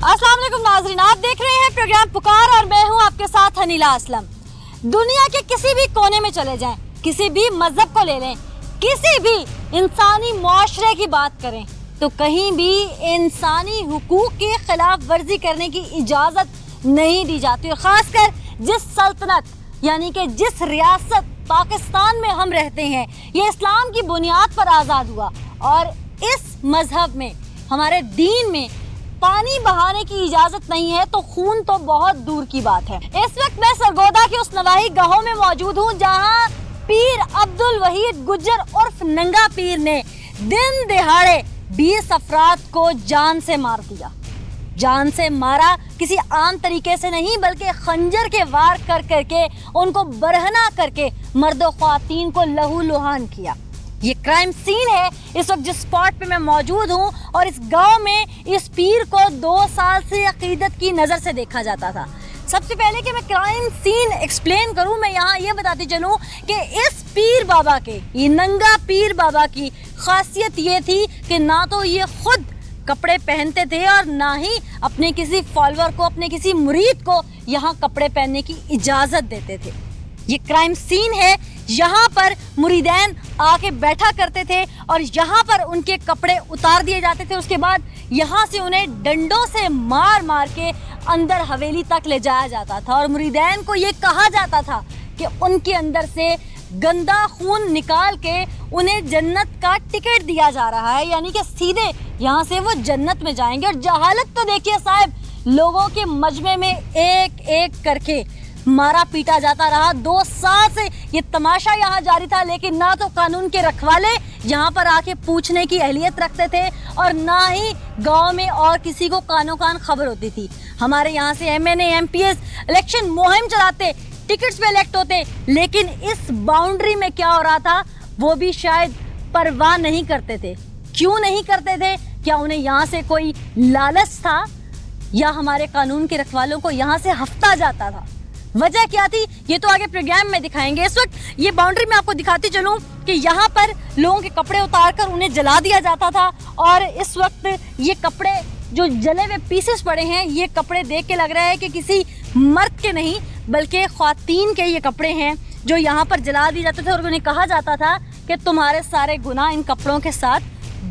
अस्सलाम वालेकुम नाज़रीन, आप देख रहे हैं प्रोग्राम पुकार और मैं हूं आपके साथ हनीला असलम। दुनिया के किसी भी कोने में चले जाएं, किसी भी मजहब को ले लें, किसी भी इंसानी मुआशरे की बात करें तो कहीं भी इंसानी हुकूक की खिलाफ वर्जी करने की इजाज़त नहीं दी जाती। और ख़ासकर जिस सल्तनत यानी कि जिस रियासत पाकिस्तान में हम रहते हैं, ये इस्लाम की बुनियाद पर आज़ाद हुआ और इस मजहब में, हमारे दीन में पानी बहाने की इजाजत नहीं है तो खून तो बहुत दूर की बात है। इस वक्त मैं सरगोदा के उस नवाही गांव में मौजूद हूँ जहाँ पीर अब्दुल वहीद गुज्जर उर्फ नंगा पीर ने दिन दिहाड़े 20 अफराद को जान से मार दिया। जान से मारा किसी आम तरीके से नहीं, बल्कि खंजर के वार कर करके उनको बरहना करके मर्दो ख्वातीन को लहू लुहान किया। ये क्राइम सीन है इस वक्त जिस स्पॉट पे मैं मौजूद हूँ। और इस गांव में इस पीर को 2 साल से अकीदत की नज़र से देखा जाता था। सबसे पहले कि मैं क्राइम सीन एक्सप्लेन करूँ, मैं यहाँ ये बताती चलूँ कि इस पीर बाबा के, ये नंगा पीर बाबा की खासियत ये थी कि ना तो ये खुद कपड़े पहनते थे और ना ही अपने किसी फॉलोअर को, अपने किसी मुरीद को यहाँ कपड़े पहनने की इजाज़त देते थे। ये क्राइम सीन है, यहाँ पर मुरीदैन आके बैठा करते थे और यहाँ पर उनके कपड़े उतार दिए जाते थे। उसके बाद यहाँ से उन्हें डंडों से मार मार के अंदर हवेली तक ले जाया जाता था और मुरीदैन को ये कहा जाता था कि उनके अंदर से गंदा खून निकाल के उन्हें जन्नत का टिकट दिया जा रहा है, यानी कि सीधे यहाँ से वो जन्नत में जाएंगे। और जहालत तो देखिए साहब, लोगों के मजमे में एक एक करके मारा पीटा जाता रहा। 2 साल से ये तमाशा यहाँ जारी था, लेकिन ना तो कानून के रखवाले यहाँ पर आके पूछने की अहलियत रखते थे और ना ही गांव में और किसी को कानो कान खबर होती थी। हमारे यहाँ से MNA MPS इलेक्शन मुहिम चलाते, टिकट्स पे इलेक्ट होते, लेकिन इस बाउंड्री में क्या हो रहा था वो भी शायद परवाह नहीं करते थे। क्यों नहीं करते थे? क्या उन्हें यहाँ से कोई लालच था या हमारे कानून के रखवालों को यहाँ से हफ्ता जाता था? वजह क्या थी ये तो आगे प्रोग्राम में दिखाएंगे। इस वक्त ये बाउंड्री में आपको दिखाती चलूं कि यहाँ पर लोगों के कपड़े उतारकर उन्हें जला दिया जाता था। और इस वक्त ये कपड़े जो जले हुए पीसेस पड़े हैं, ये कपड़े देख के लग रहा है कि किसी मर्द के नहीं बल्कि ख्वातीन के ये कपड़े हैं जो यहाँ पर जला दिए जाते थे। और उन्हें कहा जाता था कि तुम्हारे सारे गुनाह इन कपड़ों के साथ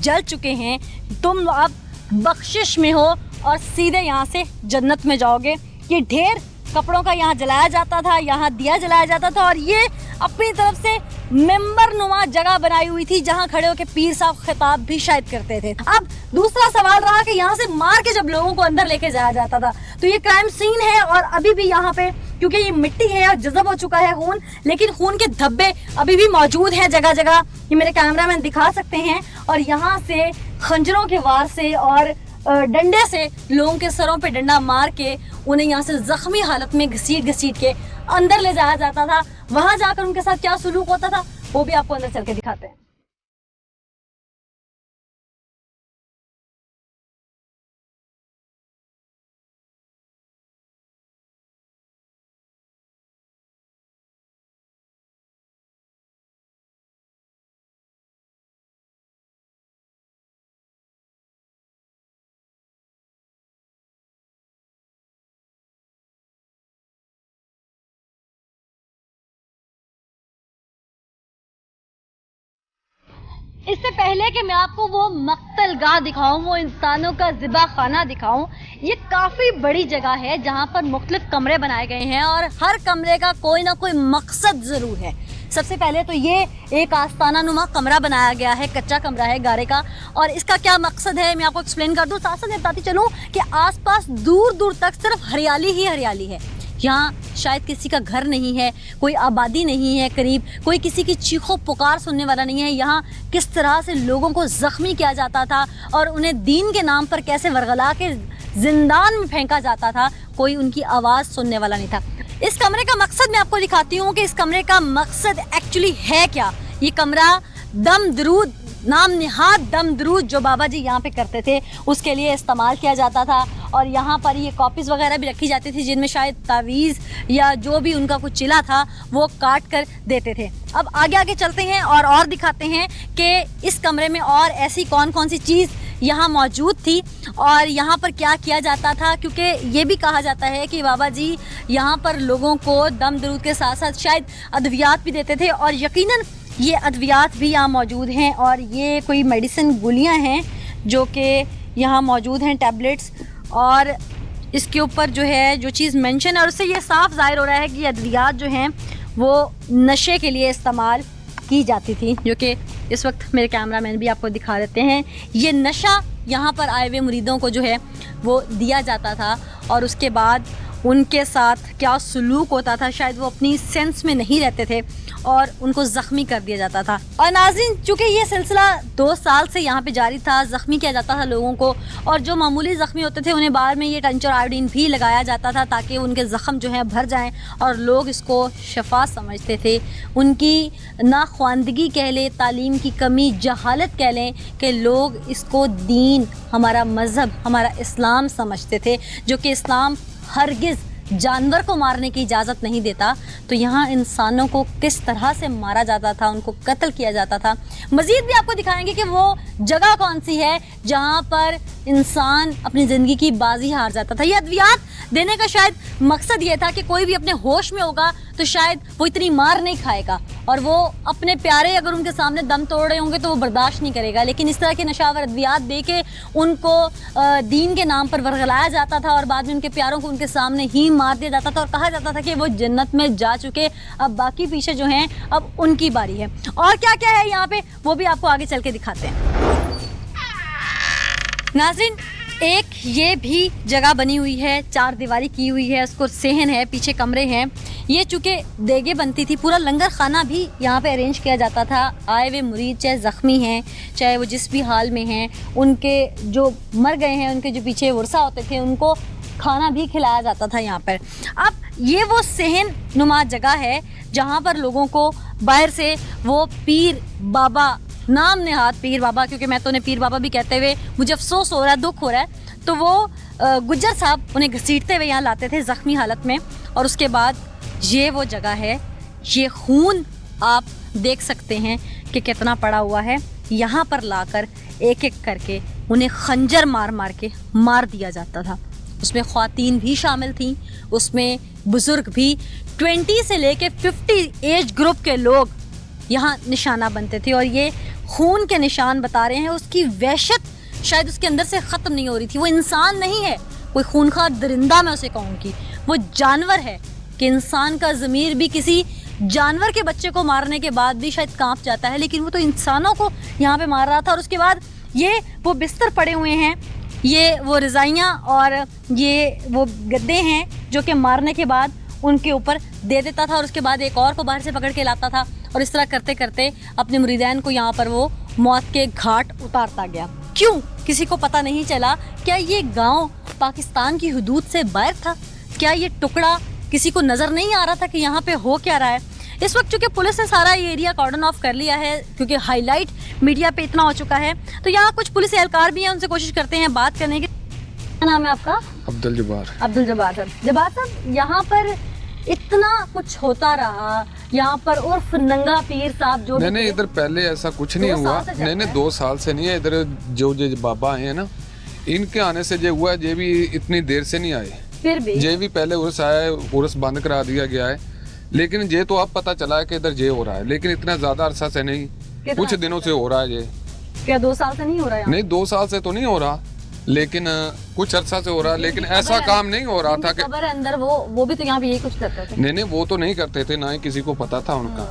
जल चुके हैं, तुम अब बख्शिश में हो और सीधे यहाँ से जन्नत में जाओगे। ये ढेर कपड़ों का यहाँ जलाया जाता था, यहाँ दिया जलाया जाता था और ये अपनी तरफ से मेंबर नुमा जगह बनाई हुई थी जहाँ खड़े होकर पीर साहब खिताब भी शायद करते थे। अब दूसरा सवाल रहा कि यहाँ से मार के जब लोगों को अंदर लेके जाया जाता था तो ये क्राइम सीन है और अभी भी यहाँ पे, क्योंकि ये मिट्टी है और जज़ब हो चुका है खून, लेकिन खून के धब्बे अभी भी मौजूद हैं जगह जगह। ये मेरे कैमरामैन दिखा सकते हैं। और यहाँ से खंजरों के वार से और डंडे से लोगों के सरों पे डंडा मार के उन्हें यहाँ से जख्मी हालत में घसीट घसीट के अंदर ले जाया जाता था। वहां जाकर उनके साथ क्या सुलूक होता था वो भी आपको अंदर चल के दिखाते हैं। इससे पहले कि मैं आपको वो मक्तलगाह दिखाऊं, वो इंसानों का ज़िबा खाना दिखाऊं, ये काफ़ी बड़ी जगह है जहां पर मुख्तलिफ कमरे बनाए गए हैं और हर कमरे का कोई ना कोई मकसद ज़रूर है। सबसे पहले तो ये एक आस्ताना नुमा कमरा बनाया गया है, कच्चा कमरा है गारे का। और इसका क्या मकसद है मैं आपको एक्सप्लेन कर दूँ। साथ साथ बताती चलूँ कि आसपास दूर दूर तक सिर्फ हरियाली ही हरियाली है। यहाँ शायद किसी का घर नहीं है, कोई आबादी नहीं है करीब, कोई किसी की चीखों पुकार सुनने वाला नहीं है। यहाँ किस तरह से लोगों को ज़ख्मी किया जाता था और उन्हें दीन के नाम पर कैसे वरगला के जिंदान में फेंका जाता था, कोई उनकी आवाज़ सुनने वाला नहीं था। इस कमरे का मकसद मैं आपको दिखाती हूँ कि इस कमरे का मकसद एक्चुअली है क्या। ये कमरा दम दरूद, नाम निहाद दम दरूद जो बाबा जी यहाँ पे करते थे उसके लिए इस्तेमाल किया जाता था। और यहाँ पर ये कॉपीज़ वगैरह भी रखी जाती थी जिनमें शायद तावीज़ या जो भी उनका कुछ चिला था वो काट कर देते थे। अब आगे आगे चलते हैं और दिखाते हैं कि इस कमरे में और ऐसी कौन कौन सी चीज़ यहाँ मौजूद थी और यहाँ पर क्या किया जाता था, क्योंकि ये भी कहा जाता है कि बाबा जी यहाँ पर लोगों को दम दरूद के साथ साथ शायद अद्वियात भी देते थे, और यकीनन ये अद्वियात भी यहाँ मौजूद हैं और ये कोई मेडिसिन गोलियाँ हैं जो कि यहाँ मौजूद हैं, टैबलेट्स, और इसके ऊपर जो है जो चीज़ मेंशन है और उससे ये साफ जाहिर हो रहा है कि अद्वियात जो हैं वो नशे के लिए इस्तेमाल की जाती थी, जो कि इस वक्त मेरे कैमरामैन भी आपको दिखा देते हैं। ये नशा यहाँ पर आए हुए मुरीदों को जो है वो दिया जाता था और उसके बाद उनके साथ क्या सलूक होता था, शायद वो अपनी सेंस में नहीं रहते थे और उनको ज़ख्मी कर दिया जाता था। और नाज़रीन, चूँकि ये सिलसिला 2 साल से यहाँ पे जारी था, ज़ख्मी किया जाता था लोगों को, और जो मामूली ज़ख्मी होते थे उन्हें बार में ये टंचर आयोडीन भी लगाया जाता था ताकि उनके ज़ख्म जो है भर जाएं, और लोग इसको शफा समझते थे। उनकी नाख्वानदगी कह लें, तालीम की कमी, जहालत कह लें, कि लोग इसको दीन, हमारा मज़हब, हमारा इस्लाम समझते थे, जो कि इस्लाम हरगिज़ जानवर को मारने की इजाज़त नहीं देता। तो यहाँ इंसानों को किस तरह से मारा जाता था, उनको कत्ल किया जाता था। मज़ीद भी आपको दिखाएंगे कि वो जगह कौन सी है जहाँ पर इंसान अपनी ज़िंदगी की बाजी हार जाता था। ये अद्वियात देने का शायद मकसद ये था कि कोई भी अपने होश में होगा तो शायद वो इतनी मार नहीं खाएगा, और वो अपने प्यारे अगर उनके सामने दम तोड़ रहे होंगे तो वो बर्दाश्त नहीं करेगा। लेकिन इस तरह के नशावर अद्वियात दे के उनको दीन के नाम पर वरगलाया जाता था और बाद में उनके प्यारों को उनके सामने ही मार दिया जाता था और कहा जाता था कि वो जन्नत में जा चुके, अब बाकी पीछे जो हैं अब उनकी बारी है। और क्या क्या है यहाँ पे वो भी आपको आगे चल के दिखाते हैं। नाज़रीन, एक ये भी जगह बनी हुई है, 4 दीवारी की हुई है, उसको सेहन है, पीछे कमरे हैं। ये चूँकि देगे बनती थी, पूरा लंगर खाना भी यहाँ पे अरेंज किया जाता था। आए हुए मुरीद चाहे ज़ख्मी हैं, चाहे वो जिस भी हाल में हैं, उनके जो मर गए हैं, उनके जो पीछे वर्सा होते थे, उनको खाना भी खिलाया जाता था यहाँ पर। अब ये वो सेहन नुमा जगह है जहाँ पर लोगों को बाहर से वो पीर बाबा, नाम नेहाद पीर बाबा, क्योंकि मैं तो उन्हें पीर बाबा भी कहते हुए मुझे अफसोस हो रहा है, दुख हो रहा है, तो वो गुज्जर साहब उन्हें घसीटते हुए यहाँ लाते थे ज़ख्मी हालत में। और उसके बाद ये वो जगह है, ये खून आप देख सकते हैं कि कितना पड़ा हुआ है। यहाँ पर लाकर एक एक करके उन्हें खंजर मार मार के मार दिया जाता था। उसमें ख़वातीन भी शामिल थीं, उसमें बुज़ुर्ग भी, 20 से लेके 50 एज ग्रुप के लोग यहाँ निशाना बनते थे। और ये खून के निशान बता रहे हैं, उसकी वहशत शायद उसके अंदर से ख़त्म नहीं हो रही थी। वो इंसान नहीं है, कोई खूनखार दरिंदा मैं उसे कहूँगी, वो जानवर है कि इंसान का ज़मीर भी किसी जानवर के बच्चे को मारने के बाद भी शायद कांप जाता है, लेकिन वो तो इंसानों को यहाँ पे मार रहा था। और उसके बाद ये वो बिस्तर पड़े हुए हैं, ये वो रज़ाइयाँ और ये वो गद्दे हैं जो कि मारने के बाद उनके ऊपर दे देता था और उसके बाद एक और को बाहर से पकड़ के लाता था, और इस तरह करते करते अपने मुरीदैन को यहाँ पर वो मौत के घाट उतारता गया। क्यों? किसी को पता नहीं चला। क्या ये गांव पाकिस्तान की हुदूद से बाहर था? क्या ये टुकड़ा किसी को नज़र नहीं आ रहा था कि यहाँ पे हो क्या रहा है? इस वक्त चूँकि पुलिस ने सारा ये एरिया कॉर्डन ऑफ कर लिया है, क्योंकि हाईलाइट मीडिया पे इतना हो चुका है, तो यहाँ कुछ पुलिस एहलकार भी हैं, उनसे कोशिश करते हैं बात करने की। क्या नाम है आपका? अब्दुल जब्बार। अब्दुल जब्बार साहब। जब्बार साहब, यहाँ पर इतना कुछ होता रहा, यहाँ पर उर्फ नंगा पीर साहब जो नहीं, इधर पहले ऐसा कुछ नहीं हुआ। नहीं, 2 साल से नहीं है। इधर जो बाबा आए हैं ना, इनके आने से जो हुआ, ये भी इतनी देर से नहीं आए। फिर भी ये भी पहले उर्स आया है, उर्स बंद करा दिया गया है, लेकिन ये तो अब पता चला है कि इधर ये हो रहा है, लेकिन इतना ज्यादा अरसा से नहीं, कुछ दिनों से हो रहा है। ये क्या 2 साल से नहीं हो रहा है? नहीं, 2 साल से तो नहीं हो रहा, लेकिन कुछ अरसा से हो रहा है, लेकिन ऐसा काम नहीं हो रहा था कि खबर अंदर वो भी तो यहाँ पे यही कुछ करते थे। नहीं, वो तो नहीं करते थे, ना ही किसी को पता था उनका।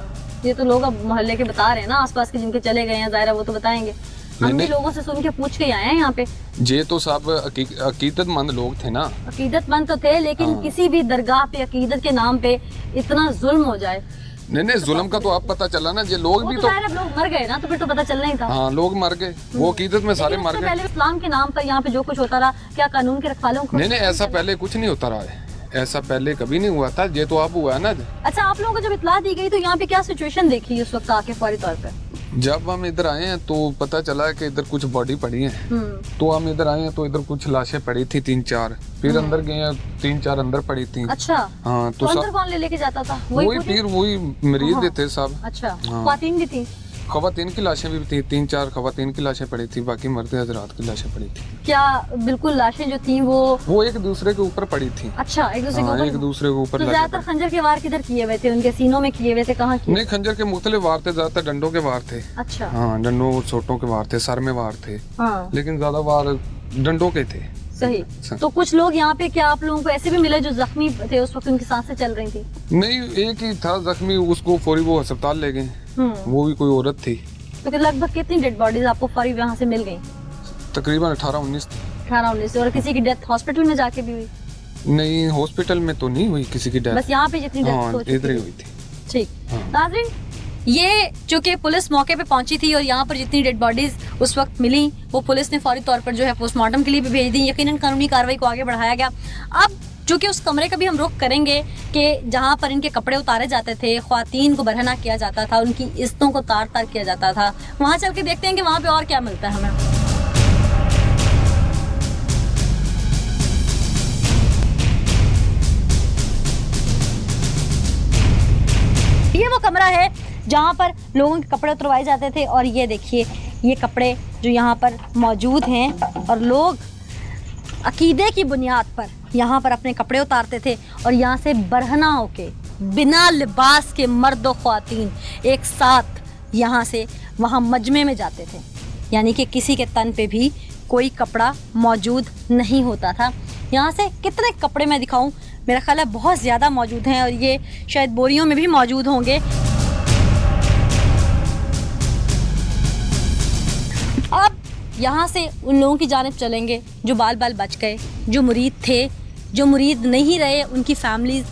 ये तो लोग अब मोहल्ले के बता रहे हैं ना, आसपास के जिनके चले गए हैं, ज़ाहिर है वो तो बताएंगे। हम भी लोगों से सुन के पूछ के आए हैं यहाँ पे। ये तो सब अकीदतमंद लोग थे ना। अकीदतमंद तो थे, लेकिन किसी भी दरगाह पे अकीदत के नाम पे इतना जुल्म हो जाए। नहीं, जुल्म का तो आप पता चला ना, ये लोग भी तो लोग मर गए ना, तो फिर तो पता चलना ही था। हाँ, लोग मर गए, वो अकीदत में सारे मर गए। पहले इस्लाम के नाम पर यहाँ पे जो कुछ होता रहा, क्या कानून के रखवालों को? नहीं, ऐसा पहले कुछ नहीं होता रहा है, ऐसा पहले कभी नहीं हुआ था, ये तो अब हुआ है ना। अच्छा, आप लोगों को जब इत्तला दी गई तो यहाँ पे क्या सिचुएशन देखी उस वक्त आके फौरी तौर पर? जब हम इधर आए हैं तो पता चला कि इधर कुछ बॉडी पड़ी है, तो हम इधर आए हैं तो इधर कुछ लाशें पड़ी थी 3-4, फिर अंदर गए हैं 3-4 अंदर पड़ी थी। अच्छा, हाँ, तो अंदर कौन ले लेके जाता था? वही पीर, वही मरीज थे सब। अच्छा, ख्वातीन भी थी? खवातीन की लाशें भी थी, 3-4 खवातीन की लाशें पड़ी थी, बाकी मर्द हजरात की लाशें पड़ी थी। क्या बिल्कुल लाशें जो थी वो एक दूसरे के ऊपर पड़ी थी। अच्छा, एक दूसरे के ऊपर? एक दूसरे के ऊपर। तो ज्यादातर खंजर के वार किधर किए हुए थे? उनके सीनों में किए हुए थे? कहाँ किए? नहीं, खंजर के मुख्तलिफ वार थे, ज्यादातर डंडों के वार थे। अच्छा। हाँ, डंडों और सोटों के वार थे, सर में वार थे। हाँ। लेकिन ज्यादा वार डंडों के थे। सही। तो कुछ लोग यहाँ पे, क्या आप लोगों को ऐसे भी मिले जो जख्मी थे उस वक्त, उनकी सांसें चल रही थी? नहीं, एक ही था जख्मी, उसको फौरी वो अस्पताल ले गए। वो भी कोई औरत थी। तो लगभग कितनी डेड बॉडीज आपको फौरी वहाँ से मिल गई? तकरीबन 18-19 थी। 18-19। और किसी की डेथ हॉस्पिटल में जाके भी हुई? नहीं, हॉस्पिटल में तो नहीं हुई किसी की डेथ, बस यहाँ पे जितनी डेथ हो चुकी इधर ही हुई थी। ठीक। नाज़रीन, ये चूंकि पुलिस मौके पे पहुंची थी और यहाँ पर जितनी डेड बॉडीज उस वक्त मिली वो पुलिस ने फौरी तौर पर जो है पोस्टमार्टम के लिए भी भेज दी। यकीनन कानूनी कार्रवाई को आगे बढ़ाया गया। अब चूंकि उस कमरे का भी हम रुख करेंगे कि जहाँ पर इनके कपड़े उतारे जाते थे, ख्वातीन को बरहना किया जाता था, उनकी इज्जतों को तार तार किया जाता था, वहाँ चल के देखते हैं कि वहाँ पे और क्या मिलता है हमें। ये वो कमरा है जहाँ पर लोगों के कपड़े उतरवाए जाते थे। और ये देखिए, ये कपड़े जो यहाँ पर मौजूद हैं और लोग अकीदे की बुनियाद पर यहाँ पर अपने कपड़े उतारते थे और यहाँ से बरहना होके बिना लिबास के मर्द और ख्वातीन एक साथ यहाँ से वहाँ मजमे में जाते थे। यानी कि किसी के तन पे भी कोई कपड़ा मौजूद नहीं होता था। यहाँ से कितने कपड़े मैं दिखाऊं, मेरा ख्याल है बहुत ज़्यादा मौजूद हैं और ये शायद बोरियों में भी मौजूद होंगे। अब यहाँ से उन लोगों की जानिब चलेंगे जो बाल बाल बच गए, जो मुरीद थे, जो मुरीद नहीं रहे, उनकी फैमिलीज,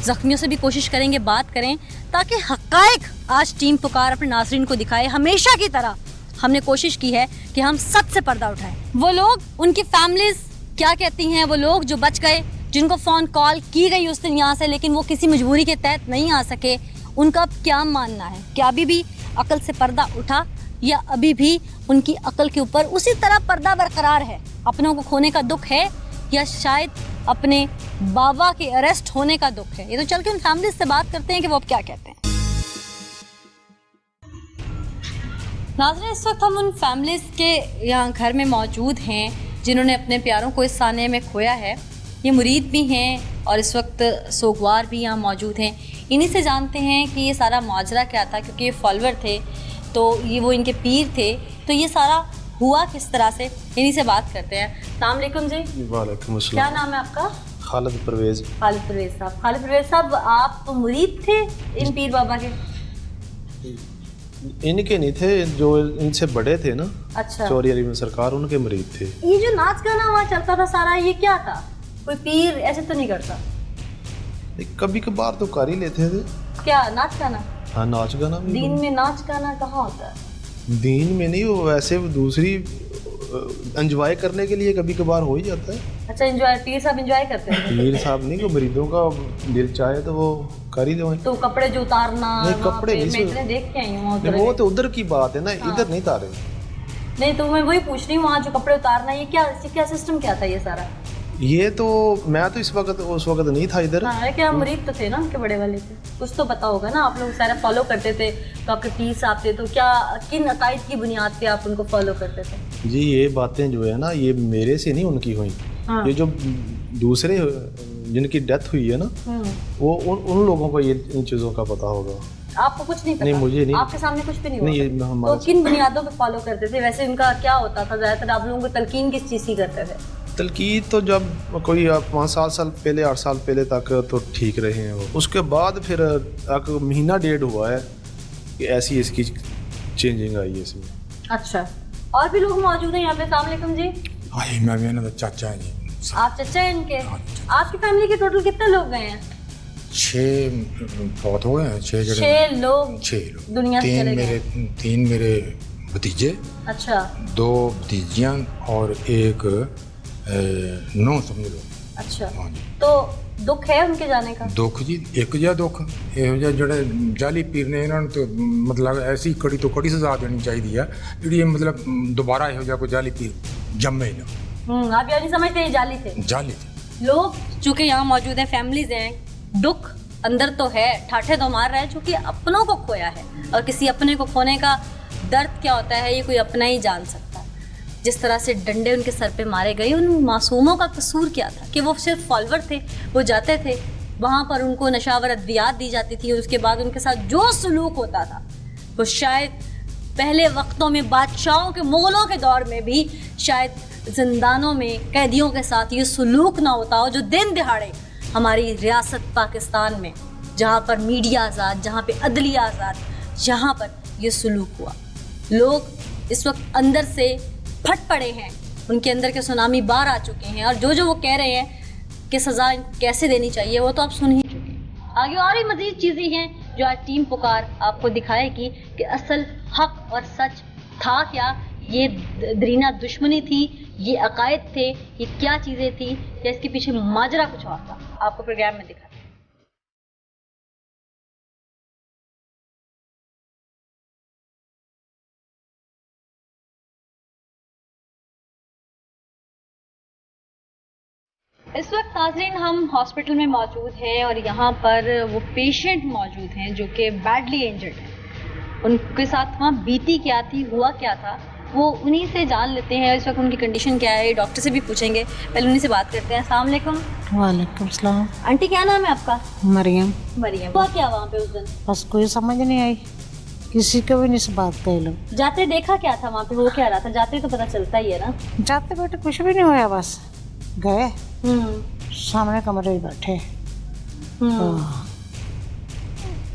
ज़ख्मियों से भी कोशिश करेंगे बात करें ताकि हक़ाइक़ आज टीम पुकार अपने नाज़रीन को दिखाए। हमेशा की तरह हमने कोशिश की है कि हम सच से पर्दा उठाएं। वो लोग, उनकी फैमिलीज क्या कहती हैं, वो लोग जो बच गए, जिनको फ़ोन कॉल की गई उस दिन यहाँ से लेकिन वो किसी मजबूरी के तहत नहीं आ सके, उनका अब क्या मानना है? क्या अभी भी अकल से पर्दा उठा या अभी भी उनकी अकल के ऊपर उसी तरह पर्दा बरकरार है? अपनों को खोने का दुख है या शायद अपने बाबा के अरेस्ट होने का दुख है? ये तो चल के उन फैमिली से बात करते हैं कि वो अब क्या कहते हैं। नाज़रीन, इस वक्त हम उन फैमिलीज के यहाँ घर में मौजूद हैं जिन्होंने अपने प्यारों को इस साने में खोया है। ये मुरीद भी हैं और इस वक्त सोगवार भी यहाँ मौजूद हैं। इन्हीं से जानते हैं कि ये सारा माजरा क्या था, क्योंकि ये फॉलोअर थे तो ये वो इनके पीर थे, तो ये सारा हुआ किस तरह से, इन्हीं से बात करते हैं। अस्सलाम वालेकुम जी। वालेकुम अस्सलाम। क्या नाम है आपका? खालिद परवेज। खालिद परवेज साहब। खालिद परवेज साहब, आप तो मुरीद थे इन पीर बाबा के? इनके नहीं थे, जो इनसे बड़े थे ना। अच्छा। चौरी अली में सरकार, उनके मुरीद थे। ये जो नाच गाना वहाँ चलता था सारा, ये क्या था? कोई पीर ऐसे तो नहीं करता? कभी कभार तो कर ही लेते थे। क्या नाच गाना? हाँ, नाच गाना भी। दीन में नाच गाना कहाँ होता है? दीन में नहीं, वो वैसे दूसरी एंजॉय करने के लिए कभी कभार हो ही जाता है। अच्छा, एंजॉय पीर साहब एंजॉय करते हैं? पीर साहब नहीं, को मुरीदों का दिल चाहे तो वो कर ही दे। तो कपड़े जो उतारना, नहीं, कपड़े नहीं, मैं इतने देख के आई हूँ। वो तो उधर की बात है ना, इधर नहीं तारे। नहीं, तो मैं वही पूछ रही हूँ, वहाँ जो कपड़े उतारना, ये क्या सिस्टम क्या था ये सारा? ये तो मैं तो उस वक्त नहीं था इधर। हाँ, क्या मुरीद तो थे ना उनके बड़े वाले थे, कुछ तो पता होगा ना। आप लोग सारा फॉलो करते थे तो आपके पीर साहब थे, तो क्या किन अकायद की बुनियाद पे आप उनको फॉलो करते थे? जी, ये बातें जो है ना, ये मेरे से नहीं उनकी हुई। हाँ। ये जो दूसरे जिनकी डेथ हुई है ना, वो उन लोगों को ये इन चीज़ों का पता होगा। आपको कुछ नहीं पता? नहीं, मुझे नहीं। आपके सामने कुछ भी नहीं हुआ? नहीं, तो किन बुनियादों पे फॉलो करते थे वैसे? उनका क्या होता था? ज़्यादातर आप लोगों को तलकीन किस चीज़ की करते थे? तलकीन तो जब कोई 5-7 साल पहले, 8 साल पहले तक तो ठीक रहे हैं वो। उसके बाद फिर एक महीना डेढ़ हुआ है कि ऐसी इसकी चेंजिंग आई है इसमें। अच्छा, और भी लोग मौजूद हैं यहाँ पे। अस्सलाम वालेकुम जी। हाँ, मैं भी ना चाचा है जी। आप चाचा हैं इनके? आपकी फैमिली के टोटल कितने लोग गए हैं? 6 बहुत हो गए हैं। 6 लोग 6 लोग दुनिया से चले गए। 3 मेरे भतीजे, अच्छा। 2 भतीजियाँ और एक 9 समझ लो। अच्छा। हाँ जी। तो दुख है उनके जाने का? दुख जी, एक जा दुख ਇਹੋ ਜਿਹਾ ਜਿਹੜੇ ਜਾਲੀ ਪੀਰ ਨੇ ਇਹਨਾਂ ਨੂੰ ਤੇ ਮਤਲਬ ਐਸੀ ਕੜੀ ਤੋਂ ਕੜੀ ਸਜ਼ਾ ਦੇਣੀ ਚਾਹੀਦੀ ਆ ਜਿਹੜੀ ਮਤਲਬ ਦੁਬਾਰਾ ਇਹੋ ਜਿਹਾ ਕੋਈ ਜਾਲੀ ਪੀਰ ਜੰਮੇ ਨਾ। आप ये नहीं समझते ये जाली थे? जाली थे। लोग चूंकि यहाँ मौजूद हैं, फैमिलीज हैं, दुख अंदर तो है, ठाठे तो मार रहा है चूंकि अपनों को खोया है और किसी अपने को खोने का दर्द क्या होता है ये कोई अपना ही जान सकता है। जिस तरह से डंडे उनके सर पे मारे गए, उन मासूमों का कसूर क्या था कि वो सिर्फ फॉलोवर थे, वो जाते थे वहाँ पर, उनको नशावर अद्वियात दी जाती थी, उसके बाद उनके साथ जो सलूक होता था वो शायद पहले वक्तों में बादशाहों के, मुग़लों के दौर में भी शायद जिंदानों में कैदियों के साथ ये सलूक ना होता हो जो दिन दिहाड़े हमारी रियासत पाकिस्तान में, जहाँ पर मीडिया आज़ाद, जहाँ पे अदलिया आज़ाद, जहाँ पर ये सलूक हुआ। लोग इस वक्त अंदर से फट पड़े हैं, उनके अंदर के सुनामी बाहर आ चुके हैं, और जो वो कह रहे हैं कि सज़ा कैसे देनी चाहिए वो तो आप सुन ही चुके हैं। आगे और भी मज़ीद चीज़ें हैं जो आज टीम पुकार आपको दिखाएगी कि असल हक और सच था क्या, ये दरीना दुश्मनी थी, ये अकायद थे, ये क्या चीज़ें थी, या इसके पीछे माजरा कुछ और था। आपको प्रोग्राम में दिखाते हैं। इस वक्त नाज़रीन हम हॉस्पिटल में मौजूद हैं और यहाँ पर वो पेशेंट मौजूद हैं जो कि बैडली इंजर्ड हैं। उनके साथ वहाँ बीती क्या थी, हुआ क्या था, वो उन्हीं से जान लेते हैं इस वक्त उनकी कंडीशन क्या है। डॉक्टर से भी पूछेंगे, पहले उन्हीं से बात करते हैं। अस्सलाम वालेकुम। वालेकुम सलाम। आंटी क्या नाम है आपका? मरियम। मरियम। हुआ क्या वहाँ पे उस दिन? बस कोई समझ नहीं आई, किसी को भी नहीं इस बात का इल्म। जाते देखा क्या था वहाँ पे, हो क्या रहा था? जाते तो पता चलता ही है ना। जाते बैठे कुछ भी नहीं होया, बस गए सामने कमरे में बैठे।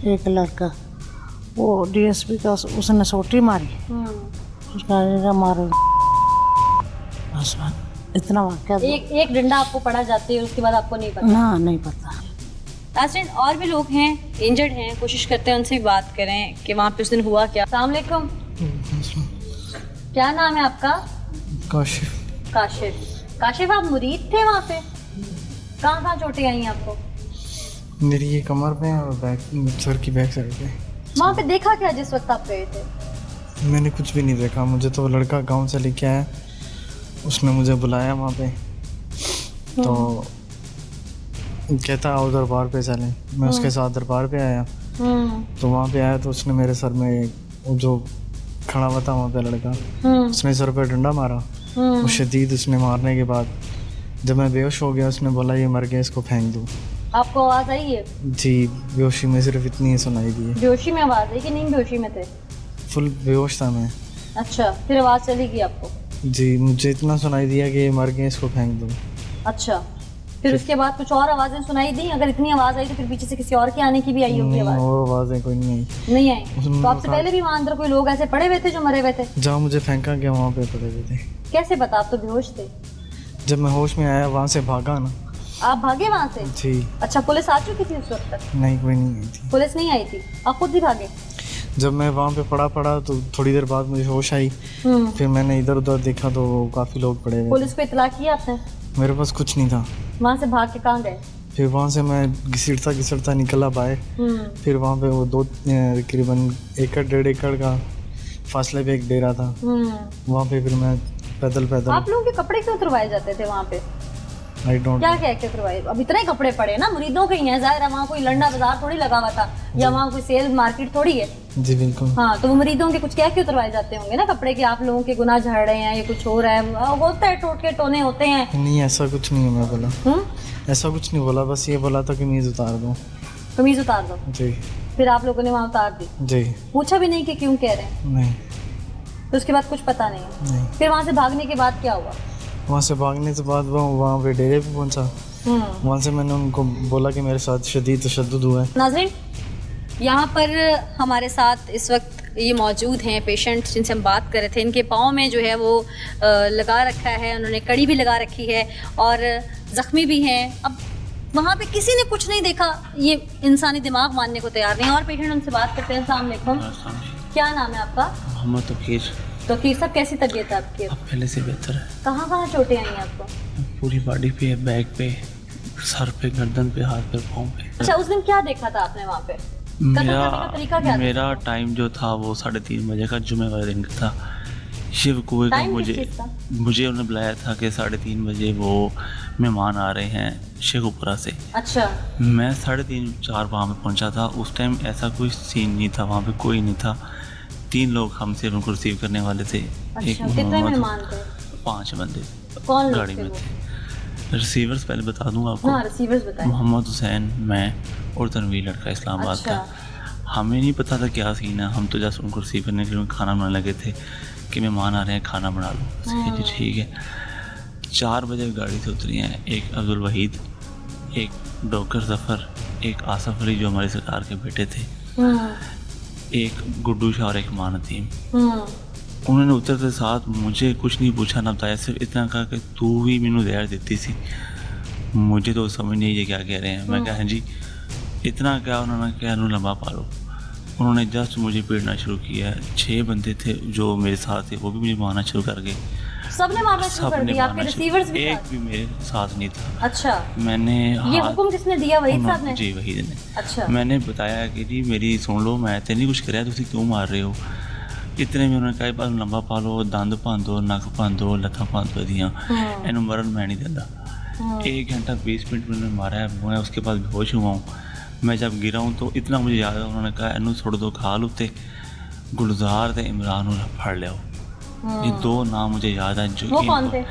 एक लड़का वो डीएसपी का, उसने सोटी मारी, उसका मारो, बस इतना वाक़या। एक डंडा आपको पड़ा जाते है, उसके बाद आपको नहीं पता? ना, नहीं पता। नाज़रीन और भी लोग हैं, इंजर्ड हैं, कोशिश करते हैं उनसे भी बात करें कि वहाँ पे उस दिन हुआ क्या। अस्सलाम वालेकुम। क्या नाम है आपका? काशिफ। काशिफ। काशिफ आप मुरीद थे वहाँ पे? कहाँ चोटें आई आपको? मेरी ये कमर पे और बैक, सर की बैक साइड पे। वहाँ पे देखा क्या जिस वक्त आप गए थे? मैंने कुछ भी नहीं देखा, मुझे तो लड़का गांव से लेके आया, उसने मुझे बुलाया वहाँ पे, तो कहता आओ दरबार पे चलें। मैं उसके साथ दरबार पे आया, तो वहाँ पे आया तो उसने मेरे सर में, जो खड़ा हुआ था वहाँ पे लड़का, उसने सर पे डंडा मारा। वो शदीद उसने मारने के बाद जब मैं बेहोश हो गया, उसने बोला ये मर गया, इसको फेंक दो। आपको आवाज़ आई है? जी, बेहोशी में सिर्फ इतनी ही सुनाई दी है। बेहोशी में आवाज़ आई कि नहीं बेहोशी में थे? फुल बेहोश था मैं। अच्छा, फिर आवाज़ चली गई आपको? जी, मुझे इतना सुनाई दिया कि ये मर गए, इसको फेंक दो। अच्छा, फिर उसके बाद कुछ और आवाज़ें सुनाई दी? अगर इतनी आवाज़ आई तो फिर पीछे से किसी और के आने की भी आई होगी आवाज़? और आवाज़ें कोई नहीं आई। नहीं आई? तो आपसे पहले भी वहाँ अंदर कोई लोग ऐसे पड़े हुए थे जो मरे हुए थे? जहाँ मुझे फेंका गया वहाँ पे पड़े हुए थे। कैसे पता? आप तो बेहोश थे। जब मैं होश में आया वहाँ से भागा ना। आप भागे वहाँ से? जी। अच्छा, पुलिस आ चुकी थी उस वक्त तक? नहीं, कोई नहीं आई थी। पुलिस नहीं आई थी, आप खुद ही भागे? जब मैं वहाँ पे पड़ा तो थोड़ी देर बाद मुझे होश आई, फिर मैंने इधर उधर देखा तो काफ़ी लोग पड़े हुए। पुलिस को इतला किया आपने? मेरे पास कुछ नहीं था। वहाँ से भाग के कहाँ गए? फिर वहाँ से मैं घिसटता निकला बाहर। फिर वहाँ पे वो तकरीबन 1.5 एकड़ का फासले पे एक डेरा था, वहाँ पे फिर मैं पैदल। आप लोगों के कपड़े क्यों उतरवाए जाते थे वहाँ पे? I don't. क्या क्या के उतरवाए? अब इतने कपड़े पड़े ना, मुरीदों के ही हैं, जाहिर है वहाँ कोई लंडा बाजार थोड़ी लगा हुआ था, या वहाँ कोई सेल मार्केट थोड़ी है। जी बिल्कुल। हाँ, तो वो मुरीदों के कुछ क्या के उतरवाए जाते होंगे ना कपड़े के, आप लोगों के गुनाह झाड़ रहे हैं, ये कुछ हो रहा है, होता है, टोटके टोने होते हैं। नहीं, ऐसा कुछ नहीं है, मैं बोला ऐसा कुछ नहीं बोला, बस ये बोला था कमीज उतार दो। कमीज उतार दो? जी। फिर आप लोगों ने वहाँ उतार दी? जी। पूछा भी नहीं कि क्यों कह रहे हैं? नहीं। तो उसके बाद कुछ पता नहीं है? नहीं। फिर वहाँ से भागने के बाद क्या हुआ? वहाँ से भागने के बाद वहाँ पे डेरे पे पहुँचा। वहाँ से मैंने उनको बोला कि मेरे साथ शदीद तशद्दुद हुआ है। नाज़रीन, यहाँ पर हमारे साथ इस वक्त ये मौजूद हैं पेशेंट जिनसे हम बात कर रहे थे। इनके पाँव में जो है वो लगा रखा है, उन्होंने कड़ी भी लगा रखी है और ज़ख्मी भी हैं। अब वहाँ पे किसी ने कुछ नहीं देखा, ये इंसानी दिमाग मानने को तैयार नहीं है। और पेशेंट उनसे बात करते हैं। अस्सलाम वालेकुम। क्या नाम है आपका? मोहम्मद तौकीर। तौकीर साहब, कैसी तबीयत है आपकी? अब पहले से बेहतर है। कहाँ चोटें आई हैं आपको? पूरी बॉडी पे, बैक पे, सर पे, गर्दन पे, हाथ पे, पाँव पे। अच्छा, उस दिन क्या देखा था आपने वहाँ पे? मेरा टाइम जो था वो 3:30 बजे का, जुमे वाले दिन का था। शिव कुएं का मुझे उन्होंने बुलाया था कि 3:30 बजे वो मेहमान आ रहे हैं शेखुपुरा से। अच्छा। मैं 3:30-4 वहाँ पे पहुँचा था। उस टाइम ऐसा कोई सीन नहीं था, वहाँ पे कोई नहीं था। 3 लोग हमसे उनको रिसीव करने वाले थे। अच्छा, कितने मेहमान थे? 5 बंदे कौन लोग गाड़ी थे में वो? थे। रिसीवर्स पहले बता दूं आपको। हाँ, रिसीवर्स बताएं। मोहम्मद हुसैन, मैं और तनवीर लड़का इस्लामाबाद अच्छा। का। हमें नहीं पता था क्या सीन है, हम तो जस्ट उनको रिसीव करने के लिए खाना बनाने लगे थे कि मेहमान आ रहे हैं, खाना बना लो। जी ठीक है। 4 बजे गाड़ी से उतरी हैं एक अब्दुल वहीद, एक डॉक्टर जफ़र, एक आसफ अली जो हमारे सरकार के बेटे थे, एक गुड्डू शाह और एक मान नदीम। उन्होंने उतरते साथ मुझे कुछ नहीं पूछा ना बताया, सिर्फ इतना कहा कि तू ही मैनू जहर देती सी। मुझे तो समझ नहीं ये क्या कह रहे हैं। मैं कहा हाँ जी। इतना क्या उन्होंने कहा नू लंबा पालो। उन्होंने जस्ट मुझे पीटना शुरू किया। 6 बंदे थे जो मेरे साथ थे, वो भी मुझे मारना शुरू कर गए। सबने मारना शुरू कर सबने दिया? आपके मारना शुरू, रिसीवर्स भी एक साथ? भी मेरे साथ नहीं था। अच्छा, मैंने ये हुक्म किसने दिया? वहीद साहब ने? जी वहीद ने। अच्छा। मैंने बताया कि जी मेरी सुन लो, मैं तो नहीं कुछ कराया, तुम क्यों मार रहे हो। इतने में उन्होंने कहा बस लंबा पा लो, दंद भंदो, नक भंदो, लत्तां भंदो दियाँ, इन्हू मरन मैं नहीं देता। 1 घंटा 20 मिनट मैंने मारा है। मैं उसके बाद बेहोश हुआ हूँ। मैं जब गिरा हूँ तो इतना मुझे याद है, उन्होंने कहा इन्हू छोड़ दो, खाल उत्ते गुलजार ते इमरान नू फड़ लिया। ये 2 नाम मुझे याद है। जो वो कौन थे?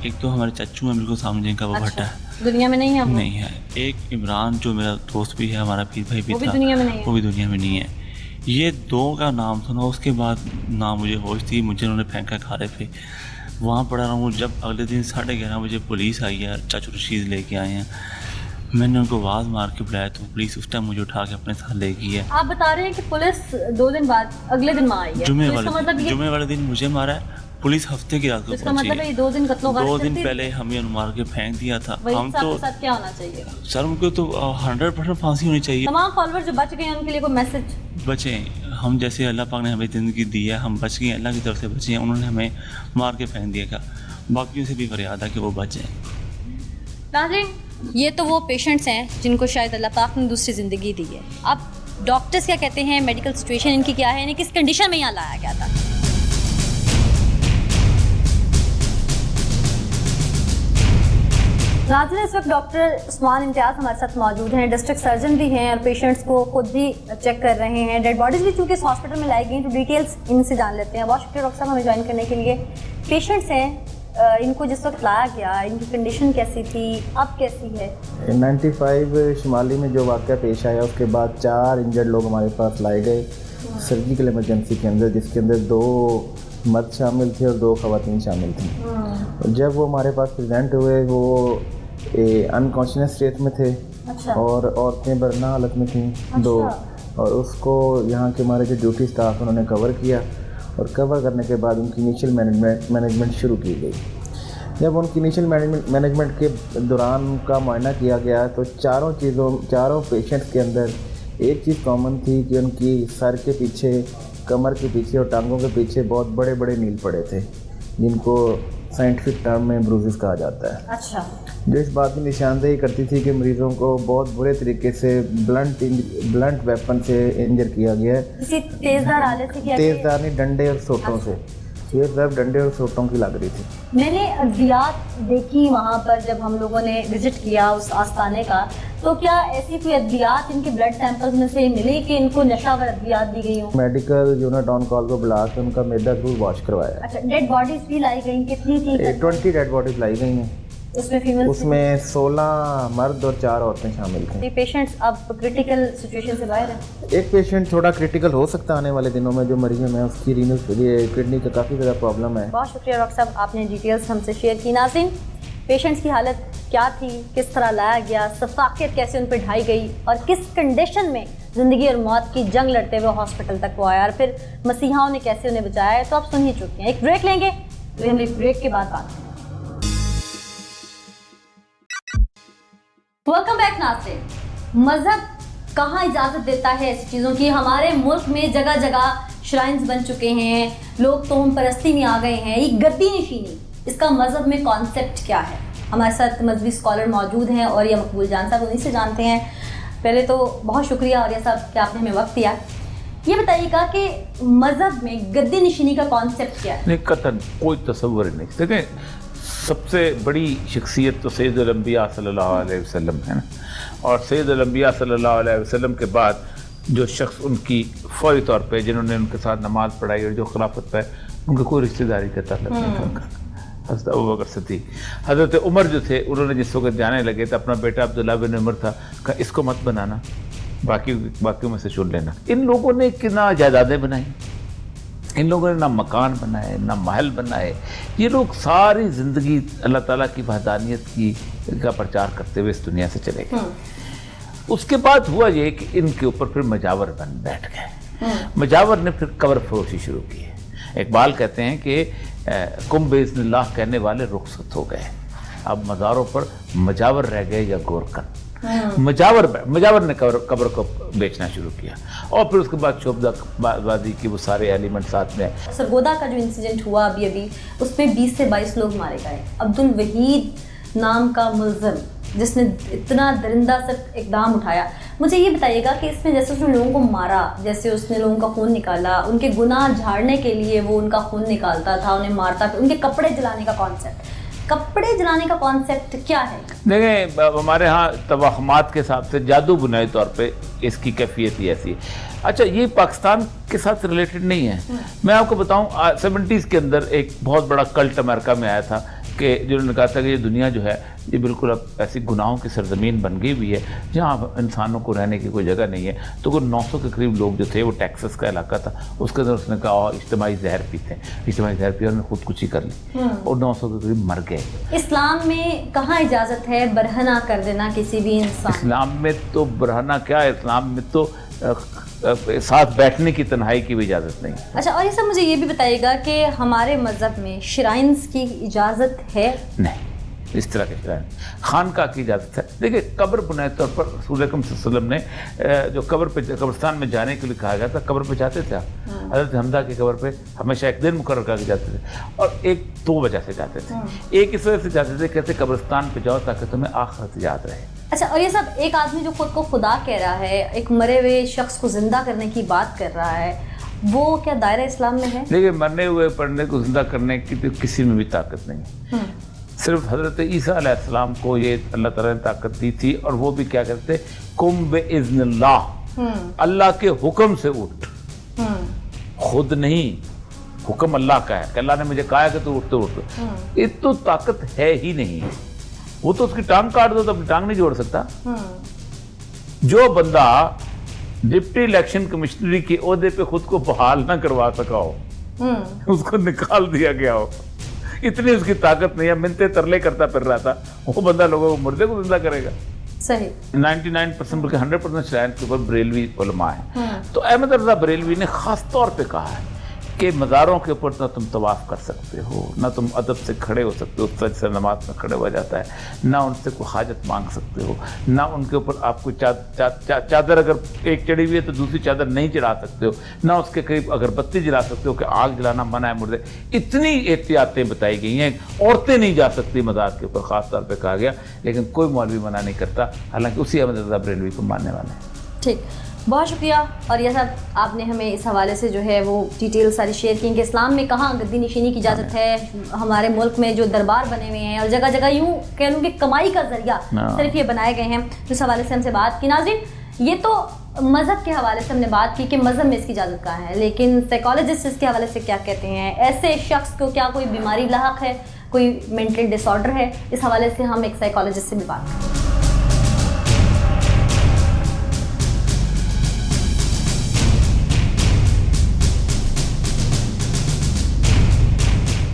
एक तो हमारे चच्चू हैं बिल्कुल सामने, जिनका वो भट्टा है, दुनिया में नहीं है वो? नहीं है। एक इमरान जो मेरा दोस्त भी है, हमारा पीर भाई भी वो भी था, दुनिया में नहीं है? वो भी दुनिया में नहीं है। ये 2 का नाम सुना, उसके बाद ना मुझे होश थी, मुझे उन्होंने फेंका खारे पे। वहाँ पड़ा रहा हूँ। जब अगले दिन 11:30 बजे पुलिस आई है, चाचू रशीद लेके आए हैं, मैंने उनको आवाज़ मार के बुलाया तो पुलिस उस टाइम मुझे उठा के अपने साथ ले गई है। आप बता रहे हैं कि पुलिस 2 दिन बाद अगले दिन वहाँ आई है? जुमे तो इसका मतलब वाले दिन मुझे मारा है, पुलिस हफ्ते की रात को इसका पहुंची मतलब है। ये 2 दिन कत्लो 2 दिन पहले हमें मार के फेंक दिया था। हम तो के साथ क्या होना चाहिए? सर उनको तो 100% फांसी होनी चाहिए। तमाम फॉलोअर जो बच गए हैं उनके लिए कोई मैसेज? बचे हम, जैसे अल्लाह पाक ने हमें ज़िंदगी दी है, हम बच गए, अल्लाह की तरफ से बचे हैं। उन्होंने हमें मार के फेंक दिया, था बाकियों से भी फरियाद है कि वो बच जाएं। नाज़रीन, ये तो वो पेशेंट्स हैं जिनको शायद अल्लाह पाक ने दूसरी ज़िंदगी दी है। अब डॉक्टर्स क्या कहते हैं, मेडिकल सिचुएशन इनकी क्या है, इन्हें किस कंडीशन में यहाँ लाया गया था? नाज़रीन, इस वक्त डॉक्टर उस्मान इम्तियाज़ हमारे साथ मौजूद हैं, डिस्ट्रिक्ट सर्जन भी हैं और पेशेंट्स को खुद भी चेक कर रहे हैं। डेड बॉडीज़ भी चूँकि इस हॉस्पिटल में लाई गई, तो डिटेल्स इनसे जान लेते हैं। बहुत शुक्रिया डॉक्टर साहब हमें ज्वाइन करने के लिए। पेशेंट्स हैं, इनको जिस वक्त लाया गया, इनकी कंडीशन कैसी थी, अब कैसी है? 95 शुमाली में जो वाक़या पेश आया, उसके बाद 4 इंजर्ड लोग हमारे पास लाए गए सर्जिकल इमरजेंसी के अंदर, जिसके अंदर 2 मर्द शामिल थे और 2 ख़वातीन शामिल थी। जब वो हमारे पास प्रेजेंट हुए, वो अनकॉन्शियस स्टेट में थे। अच्छा। और औरतें बरना हालत में थीं। अच्छा। 2, और उसको यहाँ के हमारे जो ड्यूटी स्टाफ उन्होंने कवर किया, और कवर करने के बाद उनकी इनिशियल मैनेजमेंट शुरू की गई। जब उनकी इनिशियल मैनेजमेंट के दौरान उनका मुआयना किया गया, तो चारों पेशेंट्स के अंदर एक चीज़ कॉमन थी कि उनकी सर के पीछे, कमर के पीछे और टांगों के पीछे बहुत बड़े बड़े नील पड़े थे, जिनको साइंटिफिक टर्म में ब्रूजेस कहा जाता है। अच्छा। जो इस बात की निशानदेही करती थी कि मरीज़ों को बहुत बुरे तरीके से ब्लंट वेपन से इंजर किया गया है। किसी तेज़दार आले से किया? तेज़दार नहीं, डंडे और सोटों से। ये सब डंडे और सोटों की लग रही थी। मैंने अद्वियात देखी वहाँ पर जब हम लोगों ने विजिट किया उस आस्थाने का, तो क्या ऐसी कोई अद्वियात इनके ब्लड सैंपल्स में से मिली कि इनको नशावर अद्वियात दी गई हो? मेडिकल यूनिट ऑन कॉल को बुला के उनका मैदा जरूर वॉश करवाया। अच्छा, डेड बॉडीज भी लाई गई? कितनी थी? 20 डेड बॉडीज लाई गई हैं। उसमें फीमेल? उसमें 16 मर्द और 4 औरतें शामिल थी। पेशेंट्स अब क्रिटिकल सिचुएशन से बाहर है? एक पेशेंट थोड़ा क्रिटिकल हो सकता है आने वाले दिनों में, जो मरीज में उसकी रीनल किडनी का काफ़ी ज़्यादा प्रॉब्लम है। बहुत शुक्रिया डॉक्टर साहब, आपने डिटेल्स हमसे शेयर की। नाज़रीन, पेशेंट्स की हालत क्या थी, किस तरह लाया गया, सफाकियत कैसे उन पर ढाई गई और किस कंडीशन में ज़िंदगी और मौत की जंग लड़ते हुए हॉस्पिटल तक वो आया और फिर मसीहाओं ने कैसे उन्हें बचाया है, तो आप सुन ही चुके हैं। एक ब्रेक लेंगे, तो हम एक ब्रेक के बाद बात करेंगे। Welcome back. नाज़रीन, मज़हब कहाँ इजाज़त देता है ऐसी चीज़ों की? हमारे मुल्क में जगह जगह श्राइन्स बन चुके हैं, लोग तोहम परस्ती में आ गए हैं। ये गद्दी नशीनी, इसका मज़हब में कॉन्सेप्ट क्या है? हमारे साथ मजहबी स्कॉलर मौजूद हैं और ये मकबूल जान साहब, उन्हीं से जानते हैं। पहले तो बहुत शुक्रिया और ये साहब कि आपने हमें वक्त दिया। ये बताइएगा कि मज़हब में गद्दी नशीनी का कॉन्सेप्ट क्या है? नहीं, कतन कोई तस्वर नहीं। देखें, सबसे बड़ी शख्सियत तो सैयदुल अंबिया सल्लल्लाहु अलैहि वसल्लम है ना, और सैयदुल अंबिया सल्लल्लाहु अलैहि वसल्लम के बाद जो शख्स उनकी फौरी तौर पे जिन्होंने उनके साथ नमाज पढ़ाई और जो खिलाफत पे उनका कोई रिश्तेदारी का ताल्लुक नहीं था उनका, हज़रत अबू बकर सिद्दीक़। हज़रत उमर जो थे उन्होंने जिस वक्त जाने लगे तो अपना बेटा अब्दुल्ला बिन उमर था, कहा इसको मत बनाना, बाकी में से चुन लेना। इन लोगों ने कितना जायदादें बनाई, इन लोगों ने ना मकान बनाए ना महल बनाए। ये लोग सारी ज़िंदगी अल्लाह ताला की वहदानियत का प्रचार करते हुए इस दुनिया से चले गए। उसके बाद हुआ ये कि इनके ऊपर फिर मजावर बन बैठ गए। मजावर ने फिर कब्र फरोशी शुरू की। इकबाल कहते हैं कि कुम बेइज़्निल्लाह कहने वाले रुखसत हो गए, अब मज़ारों पर मजावर रह गए या गोरकन। मजावर ने कब्र को बेचना शुरू किया और फिर उसके बाद शोबदाबादी की वो सारे एलिमेंट साथ में। सरगोदा का जो इंसिडेंट हुआ अभी उसमें 20 से 22 लोग मारे गए। अब्दुल वहीद नाम का मुलज़िम जिसने इतना दरिंदा से इकदाम उठाया, मुझे ये बताइएगा कि इसमें जैसे उसने लोगों को मारा, जैसे उसने लोगों का खून निकाला, उनके गुनाह झाड़ने के लिए वो उनका खून निकालता था, उन्हें मारता था, उनके कपड़े जलाने का कॉन्सेप्ट क्या है? देखें, हमारे यहाँ तवाहमात के हिसाब से जादू बुनाई तौर पे इसकी कैफियत ही ऐसी है। अच्छा, ये पाकिस्तान के साथ रिलेटेड नहीं है। मैं आपको बताऊं 70s के अंदर एक बहुत बड़ा कल्ट अमेरिका में आया था कि जिन्होंने कहा था कि ये दुनिया जो है ये बिल्कुल अब ऐसी गुनाहों की सरजमीन बन गई हुई है जहाँ इंसानों को रहने की कोई जगह नहीं है। तो वो 900 के करीब लोग जो थे, वो टेक्सास का इलाका था, उसके अंदर उसने कहा इज्तिमाई जहर पीते हैं, इज्तिमाई जहर पी और उन्होंने खुदकुशी कर ली और 900 के करीब मर गए। इस्लाम में कहाँ इजाज़त है बरहना कर देना किसी भी इंसान? इस्लाम में तो बरहना क्या है, इस्लाम में तो साथ बैठने की तन्हाई की भी इजाज़त नहीं। अच्छा, और ये सब मुझे ये भी बताइएगा कि हमारे मज़हब में श्राइन्स की इजाज़त है? नहीं, इस तरह के श्राइन खानका की इजाज़त है। देखिए, कब्र बुनियादी तौर पर रसूल अकरम सल्लल्लाहु अलैहि वसल्लम ने जो कब्रिस्तान में जाने के लिए कहा गया था, कब्र पे जाते थे। हज़रत हमजा की कब्र पे हमेशा एक दिन मुकर्रर करके जाते थे और एक 2 वजह से जाते थे। एक इस वजह से जाते थे, कहते कब्रिस्तान पे जाओ ताकि तुम्हें आखिरत याद रहे। अच्छा, और ये सब एक आदमी जो खुद को खुदा कह रहा है, एक मरे हुए शख्स को जिंदा करने की बात कर रहा है, वो क्या दायरा इस्लाम में है? देखिए, मरने हुए पढ़ने को जिंदा करने की तो किसी में भी ताकत नहीं। सिर्फ हजरत ईसा अलैहिस्सलाम को ये अल्लाह ताला ने ताकत दी थी और वो भी क्या करते, कुम बिइज़्निल्लाह, अल्लाह के हुक्म से उठ, खुद नहीं, हुक्म अल्लाह का है कि अल्लाह ने मुझे कहा है कि तू उठ तो उठ। ये तो ताकत है ही नहीं। वो तो उसकी टांग काट दो तो अपनी टांग नहीं जोड़ सकता। जो बंदा डिप्टी इलेक्शन कमिश्नरी के ओहदे पे खुद को बहाल ना करवा सका हो, उसको निकाल दिया गया हो, इतनी उसकी ताकत नहीं है, मिन्नतें तरले करता फिर रहा था, वो बंदा लोगों को मुर्दे को जिंदा करेगा। सही। 99% बल्कि 100% श्राइन के ऊपर बरेलवी उलमा है। तो अहमद रज़ा बरेलवी ने खास तौर पे कहा है कि मज़ारों के ऊपर ना तुम तवाफ़ कर सकते हो, ना तुम अदब से खड़े हो सकते हो, सच से नमाज में खड़े हो जाता है, ना उनसे कोई हाजत मांग सकते हो, ना उनके ऊपर आप कोई चादर अगर एक चढ़ी हुई है तो दूसरी चादर नहीं चढ़ा सकते हो, ना उसके करीब अगरबत्ती जला सकते हो कि आग जलाना मना है मुर्दे। इतनी एहतियातें बताई गई हैं। औरतें नहीं जा सकती मज़ार के ऊपर, ख़ास तौर पर कहा गया, लेकिन कोई मौलवी मना नहीं करता, हालांकि उसी अहमद रज़ा बरेलवी को मानने वाले हैं। ठीक, बहुत शुक्रिया। और यह सब आपने हमें इस हवाले से जो है वो डिटेल सारी शेयर की कि इस्लाम में कहाँ गद्दी नशीनी की इजाज़त है। हमारे मुल्क में जो दरबार बने हुए हैं और जगह जगह यूँ कह लूँ कि कमाई का जरिया सिर्फ ये बनाए गए हैं, इस हवाले से हमसे बात की। नाज़रीन, ये तो मज़हब के हवाले से हमने बात की कि मज़हब में इसकी इजाज़त कहाँ है, लेकिन साइकोलॉजिस्ट इसके हवाले से क्या कहते हैं? ऐसे शख्स को क्या कोई बीमारी लाहक है, कोई मेंटल डिसऑर्डर है? इस हवाले से हम एक साइकोलॉजिस्ट से भी बात करें।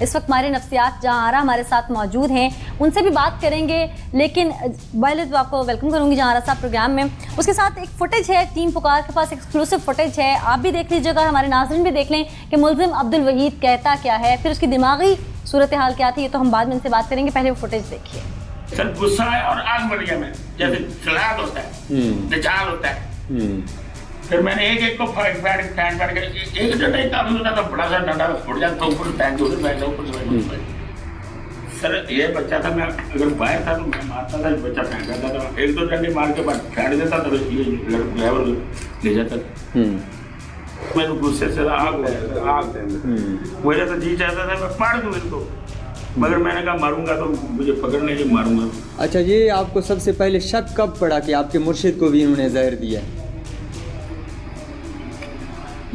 इस वक्त हमारे नफ्सियात जहांरा हमारे साथ मौजूद हैं, उनसे भी बात करेंगे, लेकिन पहले तो आपको वेलकम करूंगी जहांरा साहब प्रोग्राम में। उसके साथ एक फुटेज है, टीम पुकार के पास एक्सक्लूसिव फुटेज है, आप भी देख लीजिएगा, हमारे नाज़रीन भी देख लें कि मुलज़िम अब्दुल वहीद कहता क्या है, फिर उसकी दिमागी सूरत हाल क्या थी, ये तो हम बाद में इनसे बात करेंगे। पहले वो फुटेज देखिए। सर, गुस्सा है और आग बढ़ गया मैं, जैसे सलाद होता है, निचाल होता है। फिर मैंने एक को फाड़ कर एक डंडा काफी होता था, बड़ा सा डंडा फुट जाता, ऊपर बैठ दो बैठ जाओ ऊपर। सर, ये बच्चा था, मैं अगर बाहर था तो मैं मारता था, बच्चा फेंक देता था, 1-2 डंडे मार के बाद फेंक देता था, ये ड्राइवर ले जाता था। मैं तो गुस्से से आग मुझे तो जी चाहता था मैं मार दूँ इनको, मगर मैंने कहा मारूंगा तो मुझे पकड़ने के मारूंगा। अच्छा, ये आपको सबसे पहले शक कब पड़ा कि आपके मुर्शिद को भी इन्होंने जहर दिया?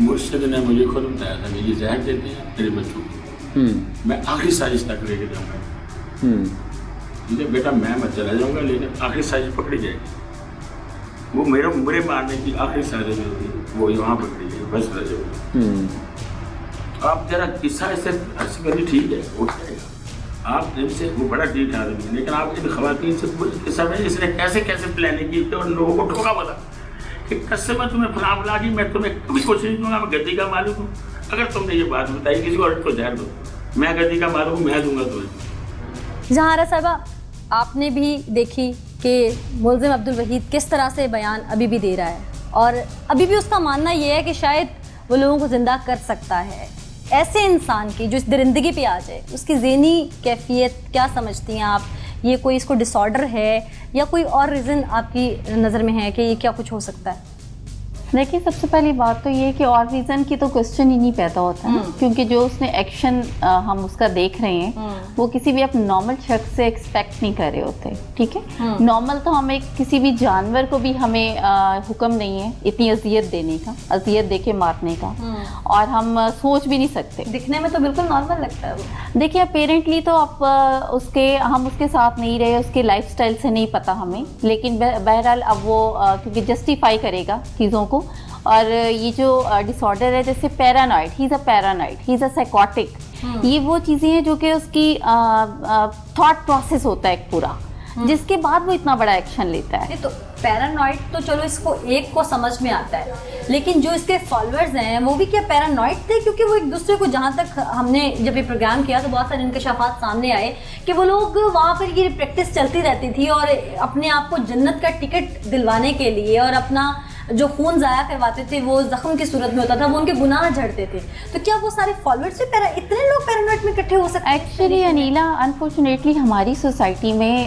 मुर्शिद ने मुझे खुद बताया था कि ये जहर देते हैं तेरे बच्चों को, मैं आखिरी साजिश तक लेके जाऊँगा, ठीक है बेटा मैं मत चला जाऊँगा लेकिन आखिरी साजिश पकड़ी जाएगी। वो मेरे मारने की आखिरी साजिश होती वो यहाँ पकड़ी जाएगी, बस रह जाओगे। आप जरा किस्सा ऐसे हंसी करिए, ठीक है हो जाएगा, आप इनसे वो बड़ा ठीक आदमी है, लेकिन आप इन खवातीन से किस्सा में इसने कैसे कैसे प्लानिंग की थी और लोगों को ठोका बोला कि कसम मैं तुम्हें फलां बुला दी, मैं तुम्हें कभी कुछ नहीं दूंगा, मैं गद्दी का मालिक हूँ, अगर तुमने ये बात बताई किसी और को जहर दो, मैं गद्दी का मालिक हूँ, मैं दूंगा तुम्हें। जहारा साहिबा, आपने भी देखी कि मुल्ज़िम अब्दुल वहीद किस तरह से बयान अभी भी दे रहा है और अभी भी उसका मानना ये है कि शायद वो लोगों को ज़िंदा कर सकता है। ऐसे इंसान की जो इस दरिंदगी पे आ जाए, उसकी ज़हनी कैफियत क्या समझती हैं आप? ये कोई इसको डिसऑर्डर है या कोई और रीज़न आपकी नज़र में है कि ये क्या कुछ हो सकता है? देखिए, सबसे पहली बात तो ये कि और रीज़न की तो क्वेश्चन ही नहीं पैदा होता है, क्योंकि जो उसने एक्शन हम उसका देख रहे हैं वो किसी भी अपने नॉर्मल शख्स से एक्सपेक्ट नहीं कर रहे होते, ठीक है। नॉर्मल तो हमें किसी भी जानवर को भी हमें हुक्म नहीं है इतनी अजियत देने का, अजियत दे के मारने का, और हम सोच भी नहीं सकते। दिखने में तो बिल्कुल नॉर्मल लगता है वो। देखिए, अपेरेंटली तो आप हम उसके साथ नहीं रहे, उसके लाइफस्टाइल से नहीं पता हमें, लेकिन बहरहाल अब वो क्योंकि जस्टिफाई करेगा चीज़ों को। और ये जो डिसऑर्डर है जैसे paranoid, he is a paranoid, he is a psychotic, ये वो चीज़ें हैं जो कि उसकी थॉट प्रोसेस होता है एक पूरा, जिसके बाद वो इतना बड़ा एक्शन लेता है। तो पैरानॉइड तो चलो इसको एक को समझ में आता है, लेकिन जो इसके फॉलोअर्स हैं वो भी क्या पैरानॉइड थे? क्योंकि वो एक दूसरे को, जहाँ तक हमने जब ये प्रोग्राम किया तो बहुत सारे इंकशाफात सामने आए कि वो लोग वहाँ पर ये प्रैक्टिस चलती रहती थी और अपने आप को जन्नत का टिकट दिलवाने के लिए और अपना जो खून ज़ाया करवाते थे वो जख्म की सूरत में होता था, वो उनके गुनाह झड़ते थे। तो क्या वो सारे फॉलोअर्स भी इतने लोग पैरानॉइड में इकट्ठे हो सकते हैं? एक्चुअली अनीला, अनफॉर्चुनेटली हमारी सोसाइटी में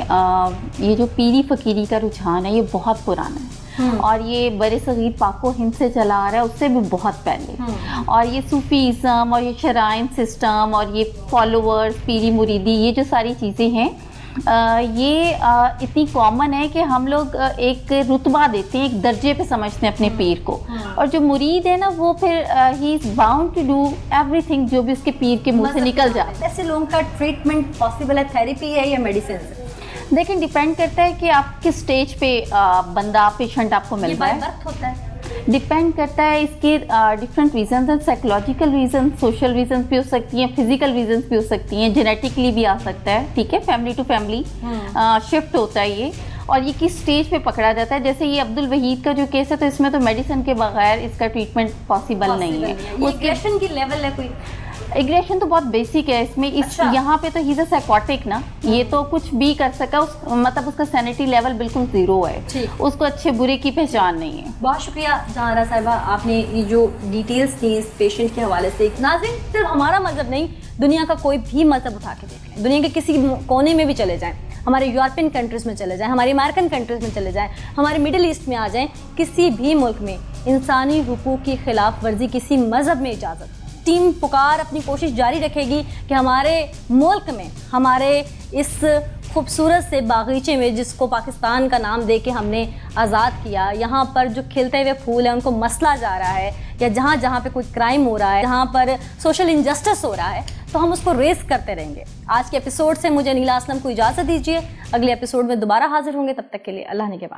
ये जो पीरी फकीरी का रुझान है ये बहुत पुराना है और ये बड़े सगीर पाको हिंद से चला आ रहा है, उससे भी बहुत पहले। और ये सूफीज़म और ये शराइन सिस्टम और ये फॉलोअर्स, पीरी मुरीदी, ये जो सारी चीज़ें हैं ये इतनी कॉमन है कि हम लोग एक रुतबा देते हैं, एक दर्जे पे समझते हैं अपने पीर को। और जो मुरीद है ना वो फिर he is bound to do everything जो भी उसके पीर के मुंह से निकल जाए। ऐसे लोगों का ट्रीटमेंट पॉसिबल है, थेरेपी है या मेडिसिन से? देखिए, डिपेंड करता है कि आप किस स्टेज पे बंदा पेशेंट आपको मिलता है। बर्थ होता है, डिपेंड करता है, इसके डिफरेंट रीजंस हैं, साइकोलॉजिकल रीजन, सोशल रीजंस भी हो सकती हैं, फिजिकल रीजंस भी हो सकती हैं, जेनेटिकली भी आ सकता है, ठीक है, फैमिली टू फैमिली शिफ्ट होता है ये। और ये किस स्टेज पे पकड़ा जाता है, जैसे ये अब्दुल वहीद का जो केस है तो इसमें तो मेडिसिन के बगैर इसका ट्रीटमेंट पॉसिबल नहीं है। एग्रेशन की लेवल है कोई? एग्रेशन तो बहुत बेसिक है इसमें। इस यहाँ पे तो ही इज अ साइकोटिक ना, ये तो कुछ भी कर सका, मतलब उसका सैनिटी लेवल बिल्कुल जीरो है, उसको अच्छे बुरे की पहचान नहीं है। बहुत शुक्रिया जहारा साहिबा, आपने ये जो डिटेल्स दी इस पेशेंट के हवाले से। नाज़रीन, सिर्फ हमारा मजहब नहीं, दुनिया का कोई भी मजहब उठा के देख लें, दुनिया के किसी कोने में भी चले जाएं, हमारे यूरोपियन कंट्रीज़ में चले जाएं, हमारी अमेरिकन कंट्रीज़ में चले जाएं, हमारे मिडिल ईस्ट में आ जाएं, किसी भी मुल्क में इंसानी हुकूक की खिलाफ वर्जी किसी मजहब में इजाज़त। टीम पुकार अपनी कोशिश जारी रखेगी कि हमारे मुल्क में, हमारे इस खूबसूरत से बागीचे में जिसको पाकिस्तान का नाम दे के हमने आज़ाद किया, यहाँ पर जो खिलते हुए फूल हैं उनको मसला जा रहा है, या जहाँ जहाँ पे कोई क्राइम हो रहा है, जहाँ पर सोशल इंजस्टिस हो रहा है, तो हम उसको रेस करते रहेंगे। आज के एपिसोड से मुझे नीला असलम को इजाज़त दीजिए, अगले एपिसोड में दोबारा हाजिर होंगे, तब तक के लिए अल्लाह ने के बाद।